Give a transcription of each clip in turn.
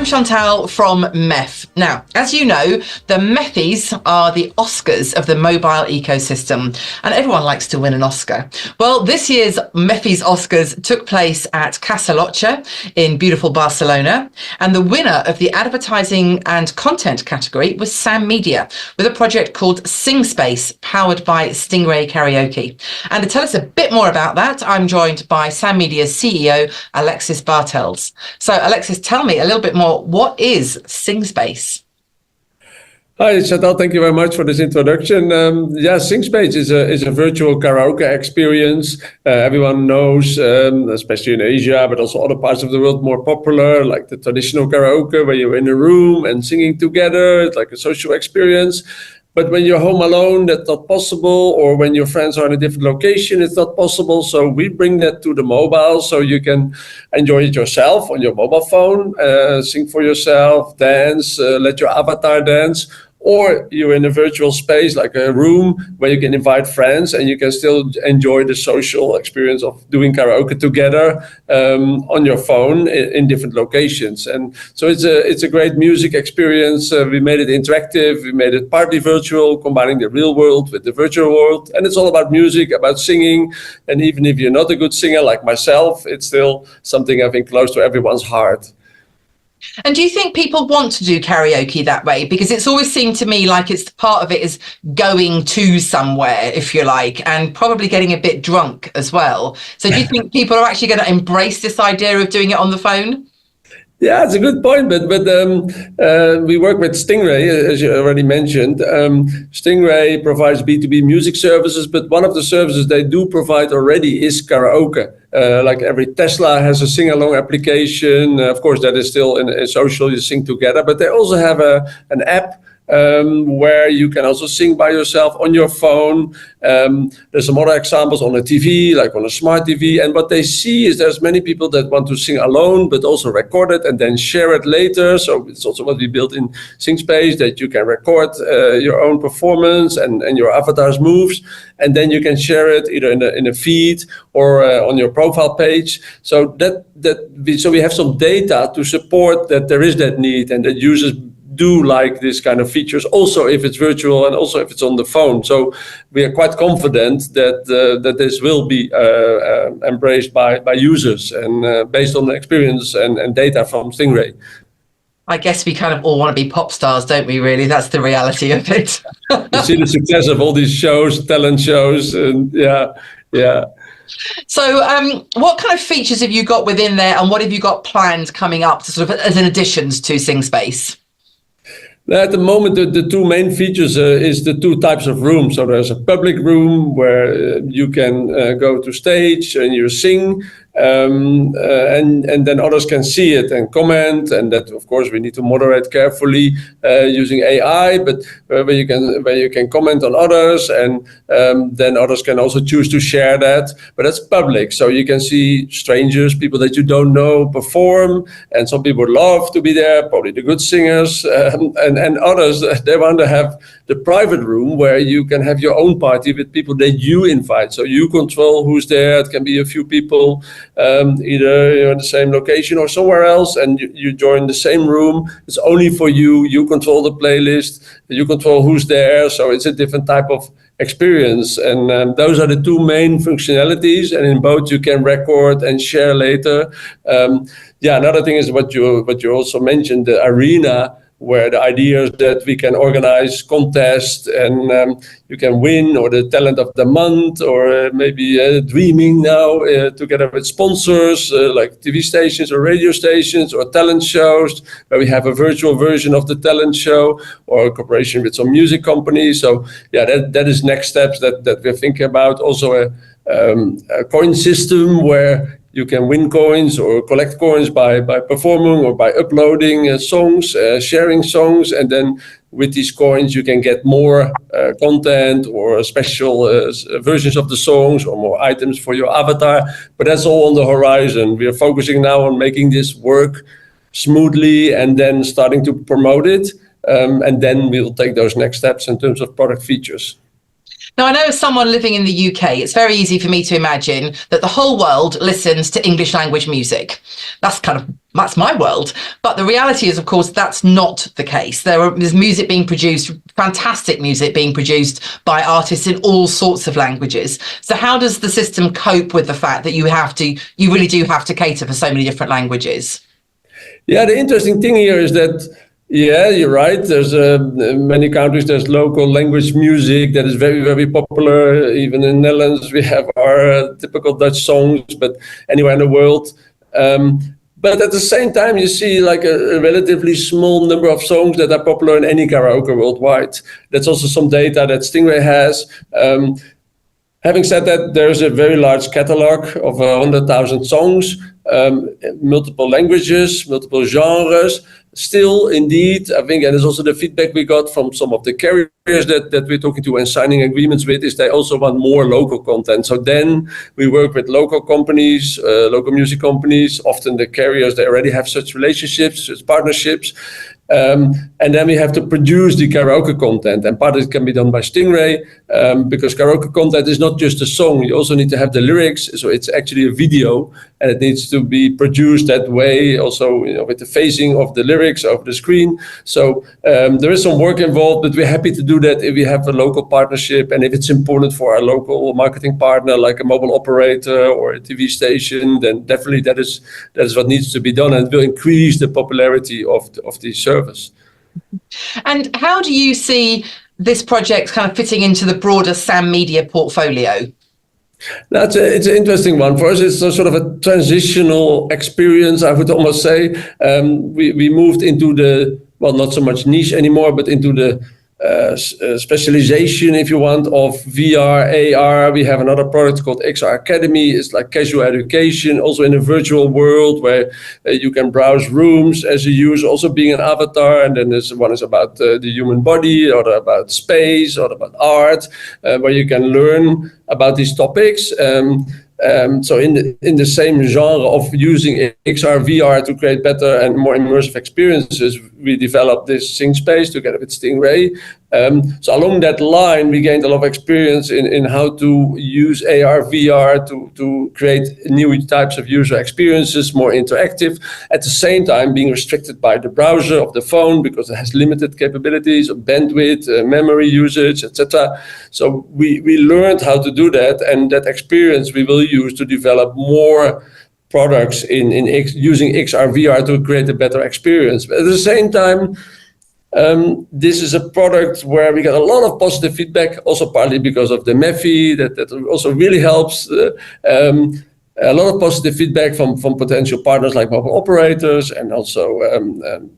Chantal from MEFF. Now, as you know, the MEFFYS are the Oscars of the mobile ecosystem, and everyone likes to win an Oscar. Well, this year's MEFFYS Oscars took place at Casa Lotja in beautiful Barcelona, and the winner of the advertising and content category was Sam Media, with a project called Singspace, powered by Stingray Karaoke. And to tell us a bit more about that, I'm joined by Sam Media's CEO, Alexis Bartels. So, Alexis, tell me a little bit more. What is Singspace? Hi, Chantal. Thank you very much for this introduction. Singspace is a virtual karaoke experience. Everyone knows, especially in Asia, but also other parts of the world, more popular, like the traditional karaoke, where you're in a room and singing together. It's like a social experience. But when you're home alone, that's not possible, or when your friends are in a different location, it's not possible. So we bring that to the mobile, so you can enjoy it yourself on your mobile phone, sing for yourself, dance, let your avatar dance. Or you're in a virtual space, like a room where you can invite friends and you can still enjoy the social experience of doing karaoke together on your phone in different locations. And so it's a great music experience. We made it interactive. We made it partly virtual, combining the real world with the virtual world. And it's all about music, about singing. And even if you're not a good singer like myself, it's still something I think close to everyone's heart. And do you think people want to do karaoke that way? Because it's always seemed to me like it's part of it is going to somewhere, if you like, and probably getting a bit drunk as well. So do you think people are actually going to embrace this idea of doing it on the phone? Yeah, it's a good point, but we work with Stingray, as you already mentioned. Stingray provides B2B music services, but one of the services they do provide already is karaoke. Like every Tesla has a sing-along application. Of course, that is still in social, you sing together, but they also have an app where you can also sing by yourself on your phone. There's some other examples on a TV, like on a smart TV. And what they see is there's many people that want to sing alone, but also record it and then share it later. So it's also what we built in Singspace, that you can record your own performance and your avatar's moves. And then you can share it either in a feed or on your profile page. So we have some data to support that there is that need and that users do like this kind of features, also if it's virtual and also if it's on the phone. So we are quite confident that this will be embraced by users and based on the experience and data from Stingray. I guess we kind of all want to be pop stars, don't we, really? That's the reality of it. You see the success of all these shows, talent shows, and yeah. So what kind of features have you got within there, and what have you got planned coming up to sort of as an additions to Singspace? At the moment, the two main features is the two types of rooms. So there's a public room where you can go to stage and you sing, and then others can see it and comment. And that, of course, we need to moderate carefully using AI. But where you can comment on others, and then others can also choose to share that. But that's public, so you can see strangers, people that you don't know, perform. And some people love to be there, probably the good singers, and others, they want to have the private room where you can have your own party with people that you invite. So you control who's there. It can be a few people, either you're in the same location or somewhere else, and you join the same room. It's only for you. You control the playlist. You control who's there. So it's a different type of experience. And those are the two main functionalities. And in both you can record and share later. Another thing is what you also mentioned, the arena, where the idea is that we can organize contests and you can win, or the talent of the month, or maybe dreaming now together with sponsors like TV stations or radio stations or talent shows, where we have a virtual version of the talent show or a cooperation with some music companies. So that is next steps that we're thinking about. Also a coin system where you can win coins or collect coins by performing or by uploading songs, sharing songs, and then with these coins you can get more content or special versions of the songs or more items for your avatar. But that's all on the horizon. We are focusing now on making this work smoothly and then starting to promote it, and then we'll take those next steps in terms of product features. Now, I know as someone living in the UK, it's very easy for me to imagine that the whole world listens to English language music. That's my world. But the reality is, of course, that's not the case. There's music being produced, fantastic music being produced by artists in all sorts of languages. So how does the system cope with the fact that you really do have to cater for so many different languages? Yeah, the interesting thing here is that, yeah, you're right. There's many countries, there's local language music that is very, very popular. Even in the Netherlands, we have our typical Dutch songs, but anywhere in the world. But at the same time, you see like a relatively small number of songs that are popular in any karaoke worldwide. That's also some data that Stingray has. Having said that, there's a very large catalog of 100,000 songs, multiple languages, multiple genres. Still, indeed, I think, and it's also the feedback we got from some of the carriers that we're talking to and signing agreements with, is they also want more local content. So then we work with local companies, local music companies. Often the carriers, they already have such relationships, such partnerships. And then we have to produce the karaoke content, and part of it can be done by Stingray, because karaoke content is not just a song. You also need to have the lyrics, so it's actually a video, and it needs to be produced that way, also, you know, with the phasing of the lyrics over the screen. So there is some work involved, but we're happy to do that if we have a local partnership, and if it's important for our local marketing partner, like a mobile operator or a TV station, then definitely that is what needs to be done, and it will increase the popularity of the service. And how do you see this project kind of fitting into the broader Sam Media portfolio? It's an interesting one. For us, it's a sort of a transitional experience, I would almost say. We moved into the, well, not so much niche anymore, but into the specialization, if you want, of VR, AR. We have another product called XR Academy. It's like casual education, also in a virtual world where you can browse rooms as a user, also being an avatar. And then there's one is about the human body, or about space, or about art, where you can learn about these topics. So in the same genre of using XR, VR to create better and more immersive experiences, we developed this Singspace together with Stingray. So along that line, we gained a lot of experience in how to use AR, VR to create new types of user experiences, more interactive, at the same time being restricted by the browser of the phone because it has limited capabilities of bandwidth, memory usage, etc. So we learned how to do that, and that experience we will use to develop more products in using XR, VR to create a better experience. But at the same time, this is a product where we got a lot of positive feedback, also partly because of the MEFFYS, that also really helps. A lot of positive feedback from potential partners like mobile operators, and also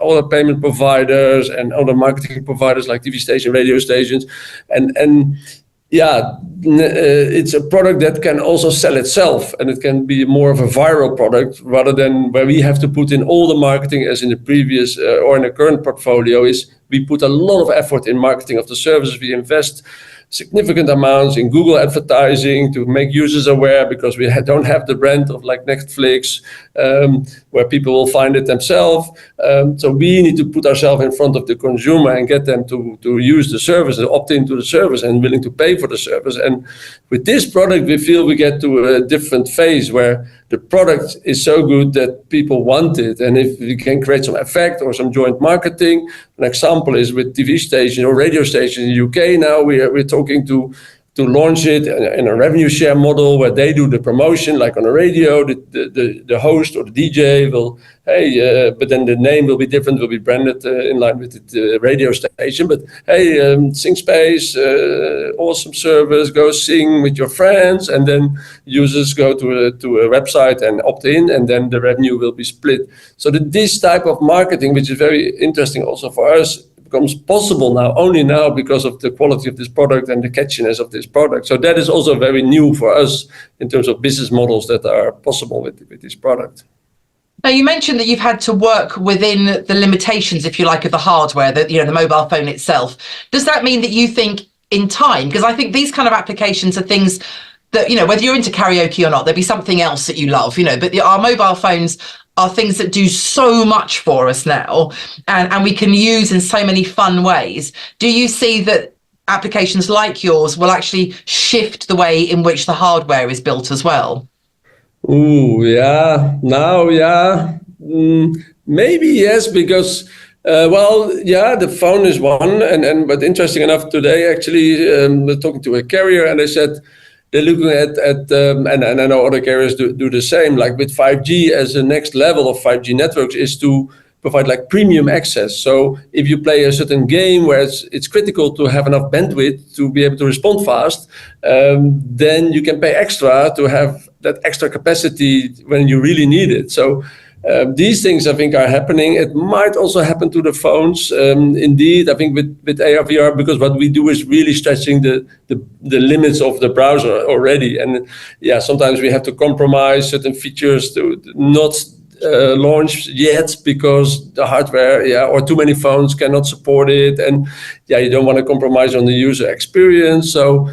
other payment providers and other marketing providers like TV station, radio stations, and yeah, it's a product that can also sell itself, and it can be more of a viral product rather than where we have to put in all the marketing as in the previous or in the current portfolio. Is we put a lot of effort in marketing of the services. We invest significant amounts in Google advertising to make users aware, because we don't have the brand of like Netflix, where people will find it themselves. So we need to put ourselves in front of the consumer and get them to use the service and opt into the service and willing to pay for the service. And with this product, we feel we get to a different phase where the product is so good that people want it. And if we can create some effect or some joint marketing, an example is with TV station or radio station in the UK now, we're talking to launch it in a revenue share model where they do the promotion, like on the radio, the host or the DJ will, but then the name will be different, will be branded in line with the radio station. But hey, Singspace, awesome service, go sing with your friends, and then users go to a website and opt in, and then the revenue will be split. So this type of marketing, which is very interesting also for us, becomes possible now, only now, because of the quality of this product and the catchiness of this product. So that is also very new for us in terms of business models that are possible with this product. Now, you mentioned that you've had to work within the limitations, if you like, of the hardware, the mobile phone itself. Does that mean that you think in time, because I think these kind of applications are things that, whether you're into karaoke or not, there'll be something else that you love, but our mobile phones are things that do so much for us now, and we can use in so many fun ways. Do you see that applications like yours will actually shift the way in which the hardware is built as well? Ooh, yeah. Now, yeah. Maybe yes, because the phone is one, but interesting enough, today actually we're talking to a carrier, and they said they're looking at and I know other carriers do the same. Like with 5G, as the next level of 5G networks is to provide like premium access. So if you play a certain game where it's critical to have enough bandwidth to be able to respond fast, then you can pay extra to have that extra capacity when you really need it. So these things I think are happening. It might also happen to the phones. Indeed, I think with AR VR, because what we do is really stretching the limits of the browser already. And yeah, sometimes we have to compromise certain features to not launch yet because the hardware, or too many phones cannot support it. And you don't want to compromise on the user experience. So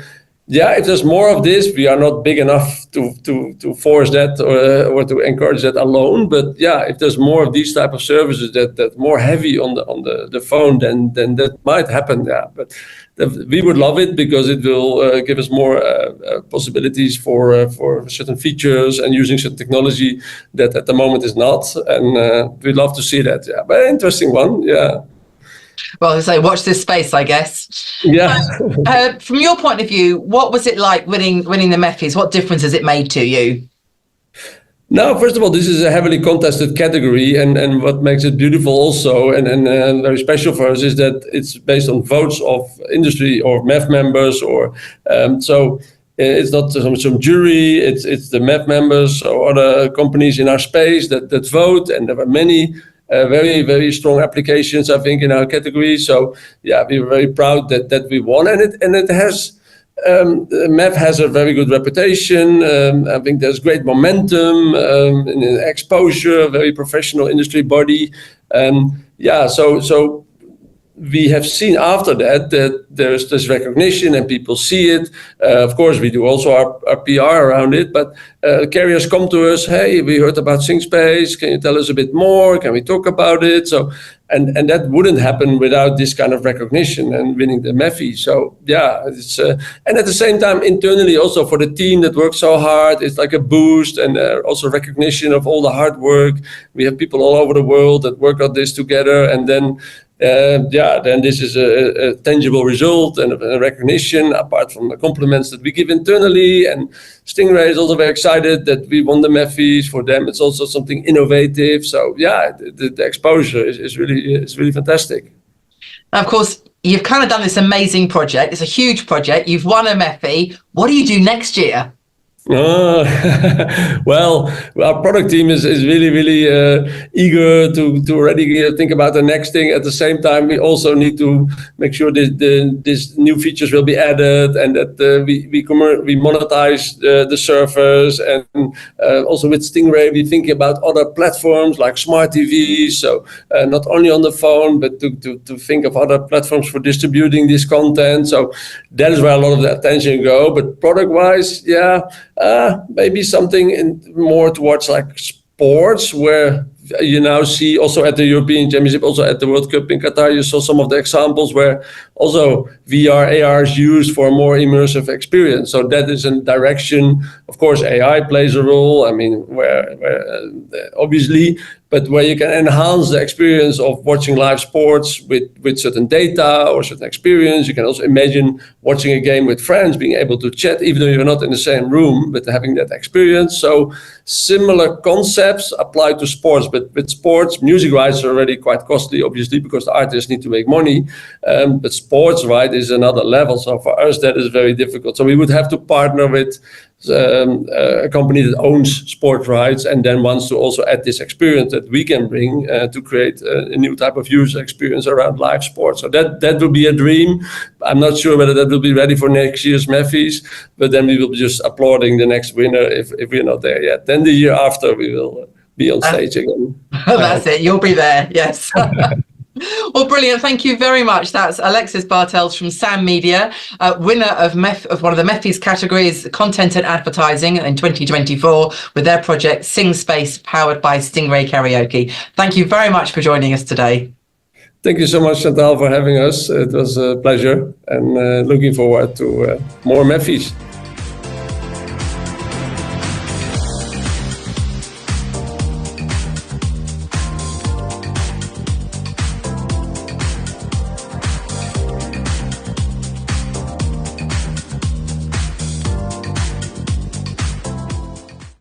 if there's more of this, we are not big enough to force that or to encourage that alone. But if there's more of these type of services that more heavy on the phone, then that might happen. But we would love it because it will give us more possibilities for certain features and using certain technology that at the moment is not. And we'd love to see that. But interesting one. Well, so watch this space, I guess. Yeah. From your point of view, what was it like winning the MEFFYS? What difference has it made to you? Now, first of all, this is a heavily contested category, and what makes it beautiful also and very special for us is that it's based on votes of industry or MEF members, or so it's not some jury. It's the MEF members or other companies in our space that vote, and there were many. Very, very strong applications, I think, in our category. So, we were very proud that we won, and it has. MEF has a very good reputation. I think there's great momentum and exposure. Very professional industry body. So we have seen after that there's this recognition and people see it. Of course, we do also our PR around it, but carriers come to us, hey, we heard about Singspace, can you tell us a bit more? Can we talk about it? So, and that wouldn't happen without this kind of recognition and winning the MEFFYS. So it's and at the same time, internally also for the team that works so hard, it's like a boost and also recognition of all the hard work. We have people all over the world that work on this together, and then then this is a tangible result and a recognition apart from the compliments that we give internally. And Stingray is also very excited that we won the MEFFYS. For them, it's also something innovative. So the exposure is really fantastic. Now, of course, you've kind of done this amazing project. It's a huge project. You've won a MEFFY. What do you do next year? Well, our product team is really eager to already think about the next thing. At the same time, we also need to make sure that these new features will be added, and that we monetize the servers. And also with Stingray, we think about other platforms like smart TVs. So not only on the phone, but to think of other platforms for distributing this content. So that is where a lot of the attention go. But product-wise, maybe something more towards like sports, where you now see also at the European Championship, also at the World Cup in Qatar, you saw some of the examples where also VR, AR is used for a more immersive experience. So that is a direction. Of course, AI plays a role. I mean, where obviously, but where you can enhance the experience of watching live sports with certain data or certain experience. You can also imagine watching a game with friends, being able to chat, even though you're not in the same room, but having that experience. So similar concepts apply to sports, but with sports, music rights are already quite costly, obviously, because the artists need to make money. But sports right is another level. So for us, that is very difficult. So we would have to partner with a company that owns sport rights and then wants to also add this experience that we can bring to create a new type of user experience around live sports. So that will be a dream. I'm not sure whether that will be ready for next year's MEFFYS, but then we will be just applauding the next winner if we're not there yet. Then the year after we will be on stage again. That's it. You'll be there. Yes. Well, brilliant. Thank you very much. That's Alexis Bartels from Sam Media, winner of one of the MEFFYS categories, content and advertising in 2024 with their project Singspace, powered by Stingray Karaoke. Thank you very much for joining us today. Thank you so much, Chantal, for having us. It was a pleasure, and looking forward to more MEFFYS.